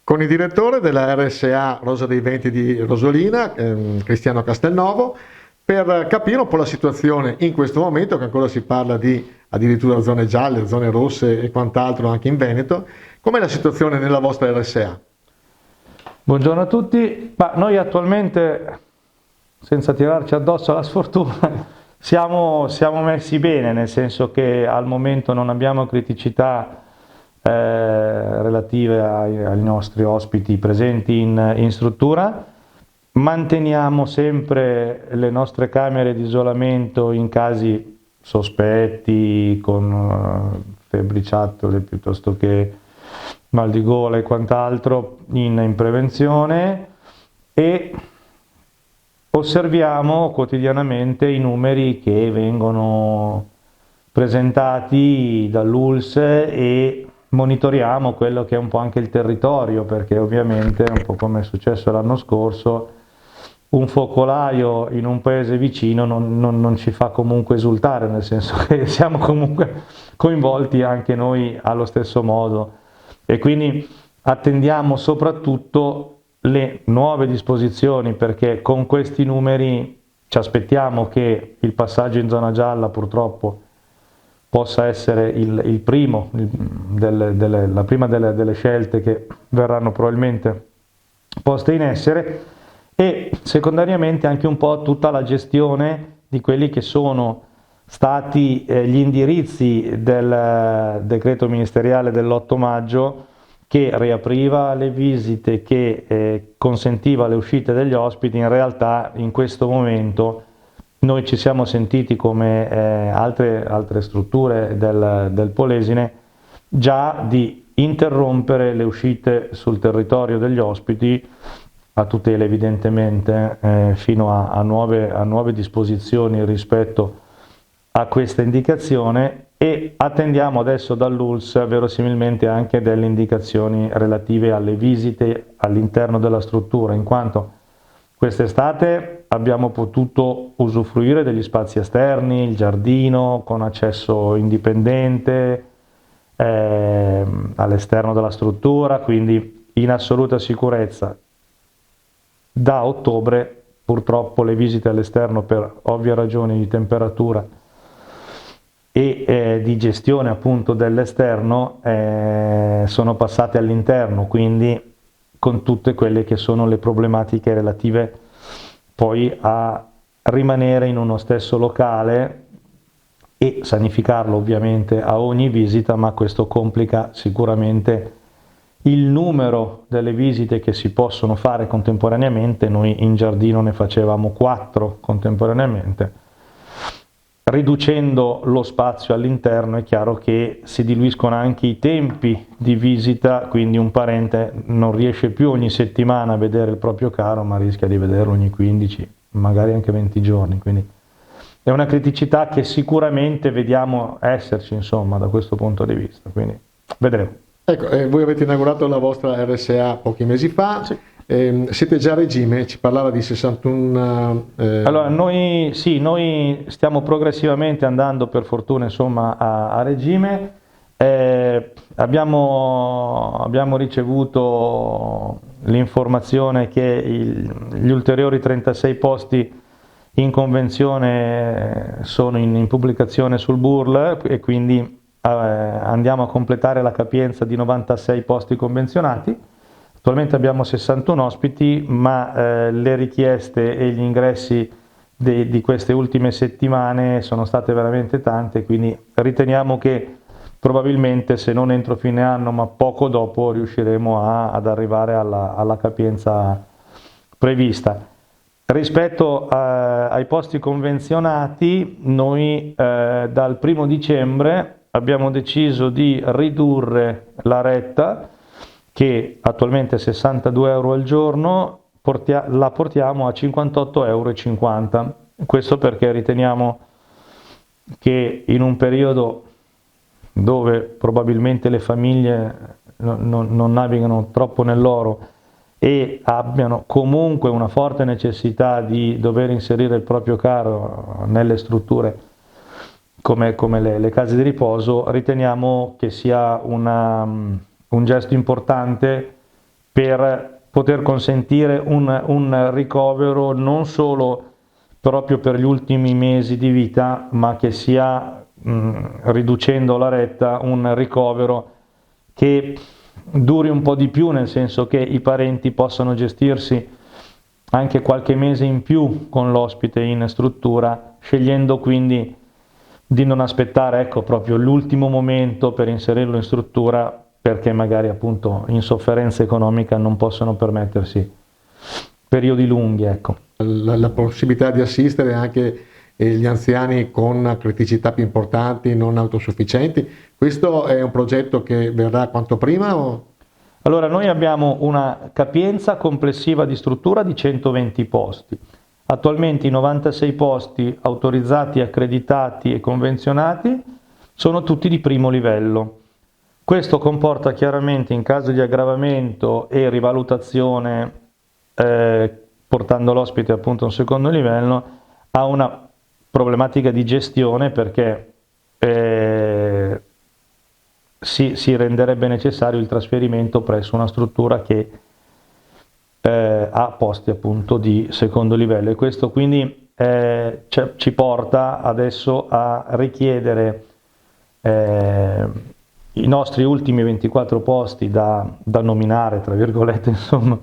con il direttore della RSA Rosa dei Venti di Rosolina, Cristiano Castelnovo, per capire un po' la situazione in questo momento, che ancora si parla di addirittura zone gialle, zone rosse e quant'altro anche in Veneto. Com'è la situazione nella vostra RSA? Buongiorno a tutti, noi attualmente, senza tirarci addosso la sfortuna, siamo messi bene, nel senso che al momento non abbiamo criticità relative ai nostri ospiti presenti in struttura. Manteniamo sempre le nostre camere di isolamento in casi sospetti, con febbriciattole piuttosto che mal di gola e quant'altro in prevenzione, e osserviamo quotidianamente i numeri che vengono presentati dall'ULSS e monitoriamo quello che è un po' anche il territorio, perché ovviamente, un po' come è successo l'anno scorso, un focolaio in un paese vicino non ci fa comunque esultare, nel senso che siamo comunque coinvolti anche noi allo stesso modo, e quindi attendiamo soprattutto le nuove disposizioni, perché con questi numeri ci aspettiamo che il passaggio in zona gialla purtroppo possa essere la prima delle scelte che verranno probabilmente poste in essere, e secondariamente anche un po' tutta la gestione di quelli che sono stati gli indirizzi del decreto ministeriale dell'8 maggio, che riapriva le visite, che consentiva le uscite degli ospiti. In realtà in questo momento noi ci siamo sentiti, come altre strutture del Polesine, già di interrompere le uscite sul territorio degli ospiti, a tutela evidentemente, fino a nuove disposizioni rispetto a questa indicazione, e attendiamo adesso dall'ULSS verosimilmente anche delle indicazioni relative alle visite all'interno della struttura, in quanto quest'estate abbiamo potuto usufruire degli spazi esterni, il giardino con accesso indipendente all'esterno della struttura, quindi in assoluta sicurezza. Da ottobre purtroppo le visite all'esterno, per ovvie ragioni di temperatura e di gestione appunto dell'esterno, sono passate all'interno, quindi con tutte quelle che sono le problematiche relative poi a rimanere in uno stesso locale e sanificarlo ovviamente a ogni visita, ma questo complica sicuramente il numero delle visite che si possono fare contemporaneamente. Noi in giardino ne facevamo 4 contemporaneamente. Riducendo lo spazio all'interno è chiaro che si diluiscono anche i tempi di visita, quindi un parente non riesce più ogni settimana a vedere il proprio caro, ma rischia di vederlo ogni 15, magari anche 20 giorni. Quindi è una criticità che sicuramente vediamo esserci, insomma, da questo punto di vista, quindi vedremo. Ecco, voi avete inaugurato la vostra RSA pochi mesi fa. Sì. Siete già a regime, ci parlava di 61... Allora, noi stiamo progressivamente andando, per fortuna, insomma, a regime. Abbiamo ricevuto l'informazione che gli ulteriori 36 posti in convenzione sono in pubblicazione sul BURL, e quindi andiamo a completare la capienza di 96 posti convenzionati. Attualmente abbiamo 61 ospiti, ma le richieste e gli ingressi di queste ultime settimane sono state veramente tante, quindi riteniamo che probabilmente, se non entro fine anno, ma poco dopo, riusciremo ad arrivare alla capienza prevista. Rispetto ai posti convenzionati, noi dal 1° dicembre abbiamo deciso di ridurre la retta, che attualmente è 62 euro al giorno, la portiamo a 58,50 euro. Questo perché riteniamo che in un periodo dove probabilmente le famiglie non navigano troppo nell'oro e abbiano comunque una forte necessità di dover inserire il proprio caro nelle strutture come le case di riposo, riteniamo che sia un gesto importante per poter consentire un ricovero non solo proprio per gli ultimi mesi di vita, ma che sia, riducendo la retta, un ricovero che duri un po' di più, nel senso che i parenti possano gestirsi anche qualche mese in più con l'ospite in struttura, scegliendo quindi di non aspettare, ecco, proprio l'ultimo momento per inserirlo in struttura, perché magari appunto in sofferenza economica non possono permettersi periodi lunghi, ecco. La possibilità di assistere anche gli anziani con criticità più importanti, non autosufficienti, questo è un progetto che verrà quanto prima? Allora, noi abbiamo una capienza complessiva di struttura di 120 posti. Attualmente i 96 posti autorizzati, accreditati e convenzionati sono tutti di primo livello. Questo comporta chiaramente, in caso di aggravamento e rivalutazione, portando l'ospite appunto a un secondo livello, a una problematica di gestione, perché si renderebbe necessario il trasferimento presso una struttura che ha posti appunto di secondo livello, e questo quindi ci porta adesso a richiedere i nostri ultimi 24 posti da nominare, tra virgolette, insomma,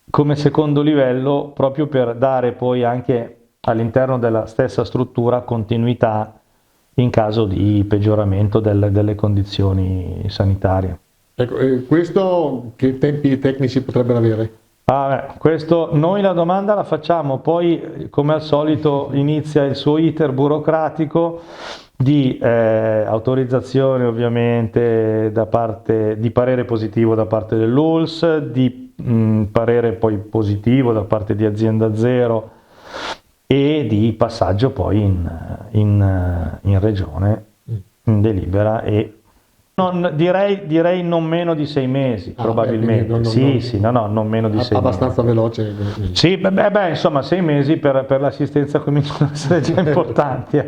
come secondo livello, proprio per dare poi anche all'interno della stessa struttura continuità in caso di peggioramento delle condizioni sanitarie. Ecco, questo che tempi tecnici potrebbero avere? Questo noi la domanda la facciamo, poi come al solito inizia il suo iter burocratico di autorizzazione, ovviamente da parte di parere positivo da parte dell'ULSS, di parere poi positivo da parte di Azienda Zero e di passaggio poi in regione, in delibera, e direi non meno di 6 mesi, probabilmente. Non meno di 6 mesi. Abbastanza veloce. Sì, insomma 6 mesi per l'assistenza cominciano ad essere già importanti.